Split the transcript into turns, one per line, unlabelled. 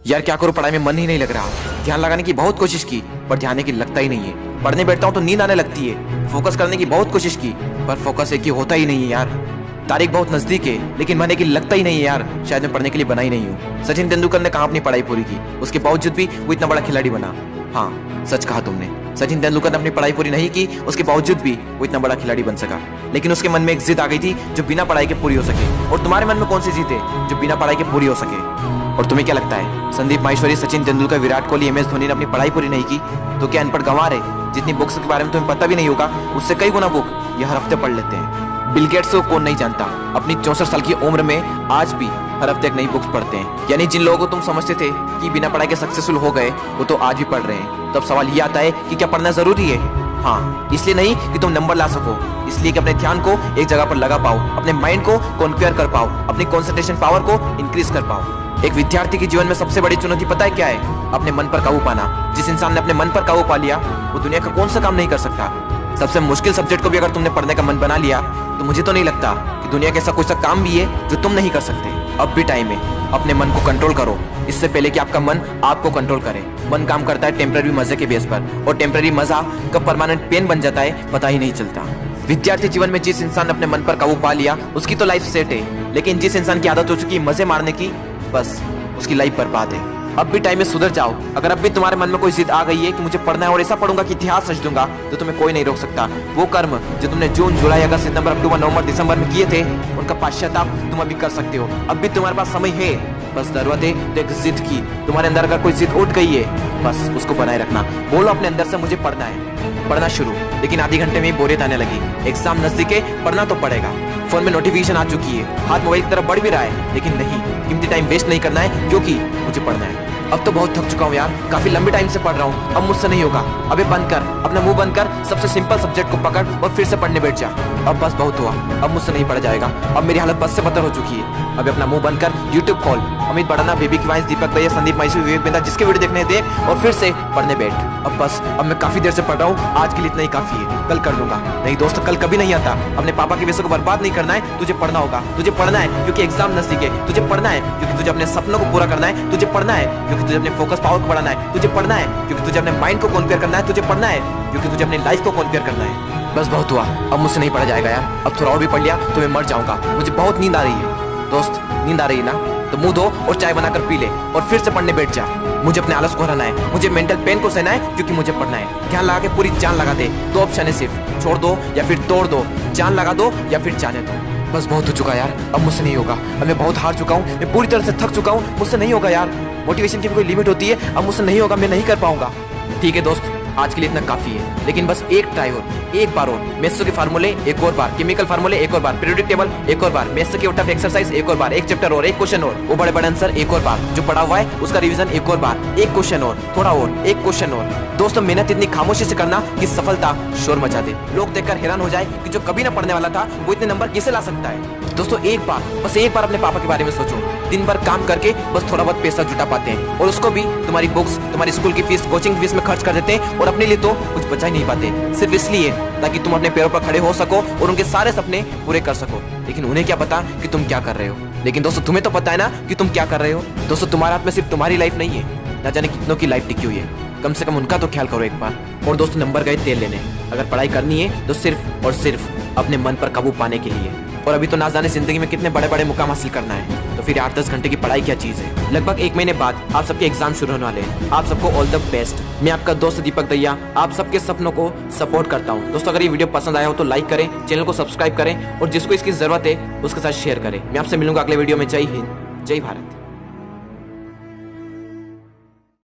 यार क्या करूं, पढ़ाई में मन ही नहीं लग रहा। ध्यान लगाने की बहुत कोशिश की पर ध्यान की लगता ही नहीं है। पढ़ने बैठता हूं तो नींद आने लगती है। फोकस करने की बहुत कोशिश की पर फोकस एक ही होता ही नहीं है यार। तारीख बहुत नजदीक है लेकिन मन की लगता ही नहीं है यार। शायद मैं पढ़ने के लिए बना ही नहीं हूँ। सचिन तेंदुलकर ने कहाँ अपनी पढ़ाई पूरी की, उसके बावजूद भी वो इतना बड़ा खिलाड़ी बना। हाँ सच कहा तुमने, सचिन तेंदुलकर ने अपनी पढ़ाई पूरी नहीं की, उसके बावजूद भी वो इतना बड़ा खिलाड़ी बन सका। लेकिन उसके मन में एक जिद आ गई थी जो बिना पढ़ाई के पूरी हो सके। और तुम्हारे मन में कौन सी जिद है जो बिना पढ़ाई के पूरी हो सके? और तुम्हें क्या लगता है संदीप माहेश्वरी, सचिन तेंदुलकर, विराट कोहली, MS धोनी ने अपनी पढ़ाई पूरी नहीं की तो क्या अनपढ़ गंवार है? जितनी बुक्स के बारे में तुम्हें पता भी नहीं होगा उससे कई गुना बुक ये हर हफ्ते पढ़ लेते हैं। बिल गेट्स को कौन नहीं जानता, अपनी 64 साल की उम्र में आज भी हर हफ्ते एक नई बुक्स पढ़ते हैं। यानी जिन लोगों को तुम समझते थे कि बिना पढ़ाई के सक्सेसफुल हो गए वो तो आज भी पढ़ रहे हैं। तब सवाल ये आता है कि क्या पढ़ना जरूरी है? हाँ, इसलिए नहीं कि तुम नंबर ला सको, इसलिए कि अपने ध्यान को एक जगह पर लगा पाओ, अपने माइंड को कॉन्क्वेयर कर पाओ, अपनी कॉन्सेंट्रेशन पावर को इंक्रीज कर पाओ। एक विद्यार्थी के जीवन में सबसे बड़ी चुनौती पता है क्या है? अपने मन पर काबू पाना। जिस इंसान ने अपने मन पर काबू पा लिया वो दुनिया का कौन सा काम नहीं कर सकता। सबसे मुश्किल सब्जेक्ट को भी अगर तुमने पढ़ने का मन बना लिया तो मुझे तो नहीं लगता कि दुनिया का ऐसा कोई सा काम भी है जो तुम नहीं कर सकते। अब भी टाइम है, अपने मन को कंट्रोल करो इससे पहले कि आपका मन आपको कंट्रोल करे। मन काम करता है टेम्पररी मजे के बेस पर और टेम्पररी मजा कब परमानेंट पेन बन जाता है पता ही नहीं चलता। विद्यार्थी जीवन में जिस इंसान ने अपने मन पर काबू पा लिया उसकी तो लाइफ सेट है, लेकिन जिस इंसान की आदत हो चुकी है मजे मारने की, बस उसकी लाइफ बर्बाद है। अब भी टाइम में सुधर जाओ। अगर अब भी तुम्हारे मन में कोई जिद आ गई है कि मुझे पढ़ना है और ऐसा पढ़ूंगा कि इतिहास रच दूंगा तो तुम्हें कोई नहीं रोक सकता। वो कर्म जो तुमने जून, जुलाई, अगस्त, सितंबर, अक्टूबर, नवंबर, दिसंबर में किए थे उनका पश्चाताप तुम अभी कर सकते हो। अब भी तुम्हारे पास समय है, बस जरूरत है तो एक जिद की। तुम्हारे अंदर अगर कोई जिद उठ गई है बस उसको बनाए रखना। बोलो अपने अंदर से मुझे पढ़ना है। पढ़ना शुरू, लेकिन आधे घंटे में बोरियत आने लगी। एग्जाम नजदीक है, पढ़ना तो पड़ेगा। फोन में नोटिफिकेशन आ चुकी है, हाथ मोबाइल की तरफ बढ़ भी रहा है, लेकिन नहीं, कीमती टाइम वेस्ट नहीं करना है क्योंकि मुझे पढ़ना है। अब तो बहुत थक चुका हूँ यार, काफी लंबे टाइम से पढ़ रहा हूँ, अब मुझसे नहीं होगा। अबे बंद कर, अपना मुंह बंद कर, सबसे सिंपल सब्जेक्ट को पकड़ और फिर से पढ़ने बैठ जा। अब बस बहुत हुआ, अब मुझसे नहीं पढ़ा जाएगा। अब मेरी हालत बस से बदतर हो चुकी है। अब अपना मुंह बंद कर, यूट्यूब खोल, अमित बड़ाना, बेबी की वॉइस, दीपक दैया, संदीप माहेश्वरी, विवेक बिंदा, जिसके वीडियो देखने देख और फिर से पढ़ने बैठ। अब बस, अब मैं काफी देर से पढ़ रहा हूँ, आज के लिए इतना ही काफी है, कल कर लूंगा। नहीं दोस्त, कल कभी नहीं आता। अपने पापा के पैसे को बर्बाद नहीं करना है, तुझे पढ़ना होगा। तुझे पढ़ना है क्योंकि एग्जाम नजदीक है, तुझे पढ़ना है क्योंकि तुझे अपने सपनों को पूरा करना है, तुझे पढ़ना है क्योंकि तुझे अपने फोकस पावर को बढ़ाना है, तुझे पढ़ना है क्योंकि तुझे अपने माइंड को कॉन्क्वेयर करना है, तुझे पढ़ना है क्योंकि तुझे अपनी लाइफ को कॉन्क्वेयर करना है। बस बहुत हुआ, अब मुझसे नहीं पढ़ा जाएगा यार। अब थोड़ा और भी पढ़ लिया तो मैं मर जाऊंगा। मुझे बहुत नींद आ रही है। दोस्त, नींद आ रही है ना तो मुंह धो और चाय बनाकर पी ले और फिर से पढ़ने बैठ जा। मुझे अपने आलस को हराना है, मुझे मेंटल पेन को सहना है क्योंकि मुझे पढ़ना है। ध्यान लगा के पूरी जान लगा दे। दो ऑप्शन है सिर्फ, छोड़ दो या फिर तोड़ दो, जान लगा दो या फिर जाने दो। बस बहुत हो चुका यार, अब मुझसे नहीं होगा। अब मैं बहुत हार चुका हूँ, मैं पूरी तरह से थक चुका हूँ, मुझसे नहीं होगा यार। मोटिवेशन की भी कोई लिमिट होती है, अब मुझसे नहीं होगा, मैं नहीं कर पाऊंगा। ठीक है दोस्त, आज के लिए इतना काफी है, लेकिन बस एक ट्राई और, एक बार और। मेथ्स के फार्मूले एक और बार, केमिकल फार्मूले एक और बार, पीरियोडिक टेबल एक और बार, मेथ्स के टफ एक्सरसाइज एक और बार, एक चैप्टर और, एक क्वेश्चन और, वो बड़े बड़े आंसर एक और बार, जो पढ़ा हुआ है उसका रिवीजन एक और बार, एक क्वेश्चन और, थोड़ा और, एक क्वेश्चन और। दोस्तों, मेहनत इतनी खामोशी से करना कि सफलता शोर मचा दे। लोग देखकर हैरान हो जाए कि जो कभी ना पढ़ने वाला था वो इतने नंबर कैसे ला सकता है। दोस्तों, एक बार, बस एक बार अपने पापा के बारे में सोचो। दिन भर काम करके बस थोड़ा बहुत पैसा जुटा पाते हैं और उसको भी तुम्हारी बुक्स, तुम्हारी स्कूल की फीस, कोचिंग फीस में खर्च कर देते हैं और अपने लिए तो कुछ बचा ही नहीं पाते, सिर्फ इसलिए ताकि तुम अपने पैरों पर खड़े हो सको और उनके सारे सपने पूरे कर सको। लेकिन उन्हें क्या पता कि तुम क्या कर रहे हो। लेकिन दोस्तों, तुम्हें तो पता है ना कि तुम क्या कर रहे हो। दोस्तों, तुम्हारे हाथ में सिर्फ तुम्हारी लाइफ नहीं है, ना जाने कितनों की लाइफ टिकी हुई है। कम से कम उनका तो ख्याल करो एक बार। और दोस्तों, नंबर गए तेल लेने। अगर पढ़ाई करनी है तो सिर्फ और सिर्फ अपने मन पर काबू पाने के लिए। और अभी तो ना जाने जिंदगी में कितने बड़े बड़े मुकाम हासिल करना है, तो फिर 8-10 घंटे की पढ़ाई क्या चीज है। लगभग 1 महीने बाद आप सबके एग्जाम शुरू होने वाले हैं। आप सबको ऑल द बेस्ट। मैं आपका दोस्त दीपक दैया आप सबके सपनों को सपोर्ट करता हूँ। दोस्तों, अगर ये वीडियो पसंद आया हो तो लाइक करें, चैनल को सब्सक्राइब करें और जिसको इसकी जरूरत है उसके साथ शेयर करें। मैं आपसे मिलूंगा अगले वीडियो में। जय हिंद, जय भारत।